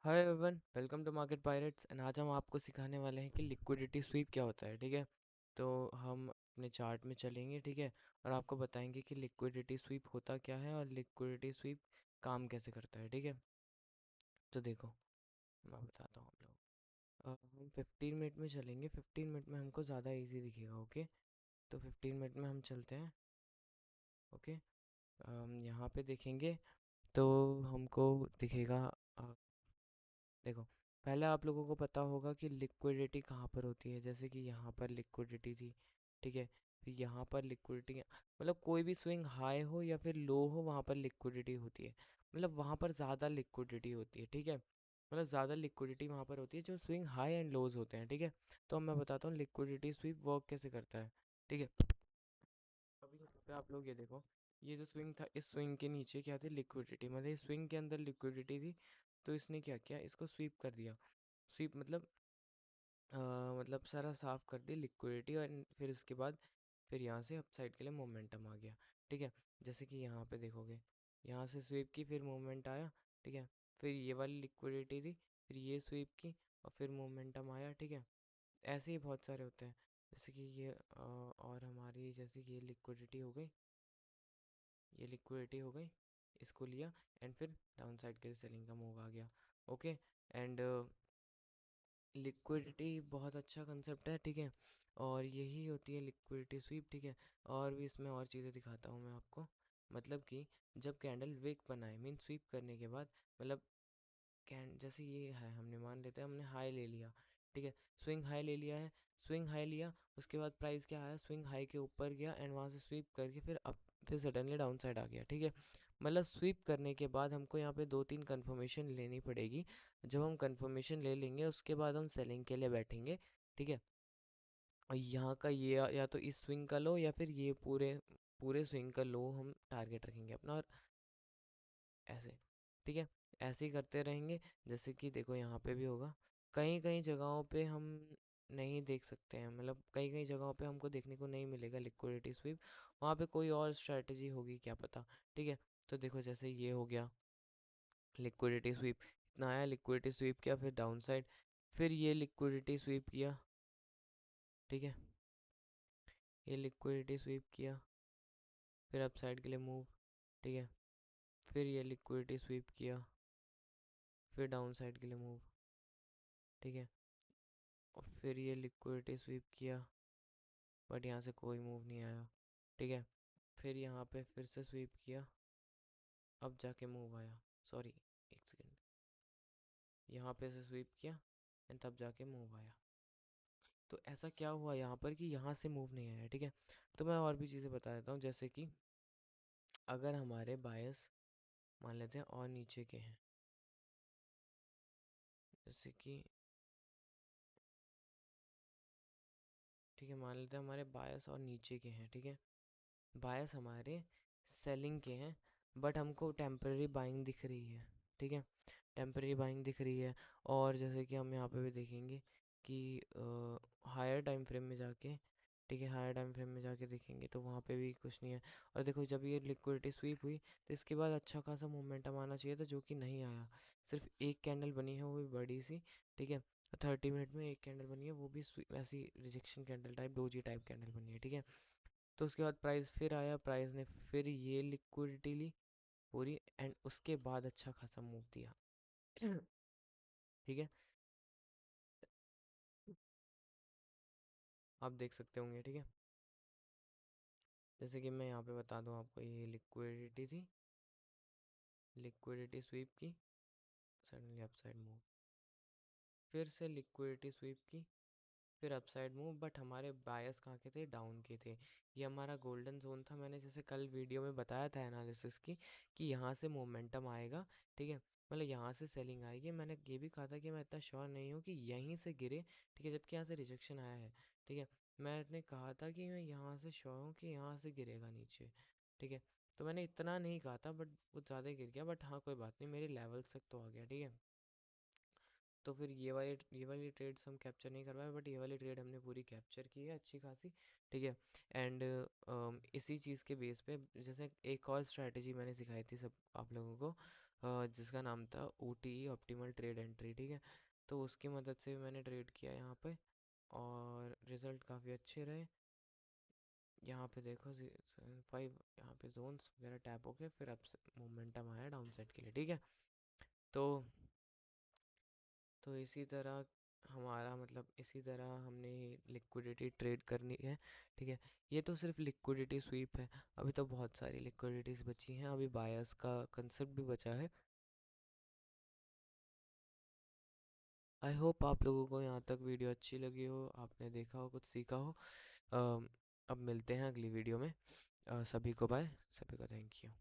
Hi everyone, welcome to Market Pirates. And आज हम आपको सिखाने वाले हैं कि लिक्विडिटी स्वीप क्या होता है। ठीक है, तो हम अपने चार्ट में चलेंगे। ठीक है, और आपको बताएंगे कि लिक्विडिटी स्वीप होता क्या है और लिक्विडिटी स्वीप काम कैसे करता है। ठीक है, तो देखो मैं बताता हूँ आप लोग। हम 15 मिनट में चलेंगे। 15 मिनट में हमको ज़्यादा इजी दिखेगा। ओके, तो 15 मिनट में हम चलते हैं। ओके, यहाँ पे देखेंगे तो हमको दिखेगा। देखो, पहले आप लोगों को पता होगा कि लिक्विडिटी कहाँ पर होती है। जैसे कि यहाँ पर लिक्विडिटी थी। ठीक है, फिर यहाँ पर लिक्विडिटी, मतलब कोई भी स्विंग हाई हो या फिर लो हो, वहाँ पर लिक्विडिटी होती है। मतलब वहाँ पर ज़्यादा लिक्विडिटी होती है। ठीक है, मतलब ज़्यादा लिक्विडिटी वहाँ पर होती है जो स्विंग हाई एंड लोज होते हैं। ठीक है, तो अब मैं बताता हूँ लिक्विडिटी स्वीप वर्क कैसे करता है। ठीक है, अभी यहाँ पे आप लोग ये देखो, ये जो स्विंग था, इस स्विंग के नीचे क्या थी? लिक्विडिटी। मतलब इस स्विंग के अंदर लिक्विडिटी थी, तो इसने क्या किया? इसको स्वीप कर दिया। स्वीप मतलब मतलब सारा साफ कर दी लिक्विडिटी। और फिर उसके बाद फिर यहाँ से अपसाइड के लिए मोमेंटम आ गया। ठीक है, जैसे कि यहाँ पे देखोगे, यहाँ से स्वीप की, फिर मोमेंट आया। ठीक है, फिर ये वाली लिक्विडिटी थी, फिर ये स्वीप की, और फिर मोमेंटम आया। ठीक है, ऐसे ही बहुत सारे होते हैं। जैसे कि ये और हमारी जैसे कि ये लिक्विडिटी हो गई, ये लिक्विडिटी हो गई, इसको लिया, एंड फिर डाउन साइड के लिए सेलिंग का मूव आ गया। ओके, एंड लिक्विडिटी बहुत अच्छा कंसेप्ट है। ठीक है, और यही होती है लिक्विडिटी स्वीप। ठीक है, और भी इसमें और चीज़ें दिखाता हूँ मैं आपको। मतलब कि जब कैंडल विक बनाए, मीन स्वीप करने के बाद, मतलब कैन जैसे ये है, हमने मान लेते हैं हमने हाई ले लिया। ठीक है, स्विंग हाई ले लिया है, स्विंग हाई लिया, उसके बाद प्राइस क्या आया? स्विंग हाई के ऊपर गया एंड वहाँ से स्वीप करके फिर अप, फिर सडनली डाउन साइड आ गया। ठीक है, मतलब स्वीप करने के बाद हमको यहाँ पे 2-3 कंफर्मेशन लेनी पड़ेगी। जब हम कंफर्मेशन ले लेंगे उसके बाद हम सेलिंग के लिए बैठेंगे। ठीक है, और यहाँ का ये या तो इस स्विंग का लो या फिर ये पूरे पूरे स्विंग का लो हम टारगेट रखेंगे अपना, और ऐसे। ठीक है, ऐसे ही करते रहेंगे। जैसे कि देखो यहाँ पे भी होगा, कई कई जगहों पे हम नहीं देख सकते हैं, मतलब कई कई जगहों पे हमको देखने को नहीं मिलेगा लिक्विडिटी स्वीप। वहाँ पे कोई और स्ट्रेटजी होगी, क्या पता। ठीक है, तो देखो जैसे ये हो गया लिक्विडिटी स्वीप, इतना आया, लिक्विडिटी स्वीप किया, फिर डाउन साइड, फिर ये लिक्विडिटी स्वीप किया। ठीक है, ये लिक्विडिटी स्वीप किया, फिर अप साइड के लिए मूव। ठीक है, फिर ये लिक्विडिटी स्वीप किया, फिर डाउन साइड के लिए मूव। ठीक है, और फिर ये लिक्विडिटी स्वीप किया, बट यहाँ से कोई मूव नहीं आया। ठीक है, फिर यहाँ पे फिर से स्वीप किया, अब जाके मूव आया। सॉरी, एक सेकेंड, यहाँ पे से स्वीप किया एंड तब जाके मूव आया। तो ऐसा क्या हुआ यहाँ पर कि यहाँ से मूव नहीं आया। ठीक है, तो मैं और भी चीज़ें बता देता हूँ। जैसे कि अगर हमारे बायस मान लेते हैं और नीचे के हैं, जैसे कि ठीक है, मान लेते हैं हमारे बायस और नीचे के हैं। ठीक है, बायस हमारे सेलिंग के हैं, बट हमको टेम्पररी बाइंग दिख रही है। ठीक है, टेम्पररी बाइंग दिख रही है। और जैसे कि हम यहाँ पे भी देखेंगे कि हायर टाइम फ्रेम में जाके, ठीक है, हायर टाइम फ्रेम में जाके देखेंगे तो वहाँ पे भी कुछ नहीं है। और देखो जब ये लिक्विडिटी स्वीप हुई तो इसके बाद अच्छा खासा मोमेंटम आना चाहिए था, जो कि नहीं आया। सिर्फ एक कैंडल बनी है, वो भी बड़ी सी। ठीक है, 30 मिनट में एक कैंडल बनी है, वो भी ऐसी rejection candle type, doji type candle बनी है। ठीक है, तो उसके बाद प्राइस फिर आया, प्राइस ने फिर ये लिक्विडिटी ली पूरी, एंड उसके बाद अच्छा खासा मूव दिया। ठीक है, आप देख सकते होंगे। ठीक है, जैसे कि मैं यहाँ पे बता दूँ आपको, ये लिक्विडिटी थी, लिक्विडिटी स्वीप की, सडनली अपसाइड मूव, फिर से लिक्विडिटी स्वीप की, फिर अपसाइड मूव, बट हमारे बायस कहाँ के थे? डाउन के थे। ये हमारा गोल्डन जोन था। मैंने जैसे कल वीडियो में बताया था एनालिसिस की, कि यहाँ से मोमेंटम आएगा। ठीक है, मतलब यहाँ से सेलिंग आएगी। मैंने ये भी कहा था कि मैं इतना श्योर नहीं हूँ कि यहीं से गिरे। ठीक है, जबकि यहाँ से रिजेक्शन आया है। ठीक है, मैंने कहा था कि मैं यहाँ से श्योर हूँ कि यहाँ से गिरेगा नीचे। ठीक है, तो मैंने इतना नहीं कहा था, बट वो ज़्यादा गिर गया। बट हाँ, कोई बात नहीं, मेरे लेवल्स तक तो आ गया। ठीक है, तो फिर ये वाली ट्रेड्स हम कैप्चर नहीं कर पाए, बट ये वाली ट्रेड हमने पूरी कैप्चर की है अच्छी खासी। ठीक है, एंड इसी चीज़ के बेस पे जैसे एक और स्ट्रैटेजी मैंने सिखाई थी सब आप लोगों को, जिसका नाम था OTE ऑप्टिमल ट्रेड एंट्री, ठीक है। तो उसकी मदद से मैंने ट्रेड किया यहाँ पे और रिज़ल्ट काफ़ी अच्छे रहे। यहाँ पे देखो 5 यहाँ पे जोन्स वगैरह टैप हो गए, फिर अब मोमेंटम आया डाउन साइड के लिए, ठीक है। तो इसी तरह हमारा मतलब इसी तरह हमने लिक्विडिटी ट्रेड करनी है, ठीक है। ये तो सिर्फ लिक्विडिटी स्वीप है, अभी तो बहुत सारी लिक्विडिटीज बची हैं, अभी बायर्स का कंसेप्ट भी बचा है। आई होप आप लोगों को यहाँ तक वीडियो अच्छी लगी हो, आपने देखा हो, कुछ सीखा हो। अब मिलते हैं अगली वीडियो में। सभी को बाय, सभी को थैंक यू।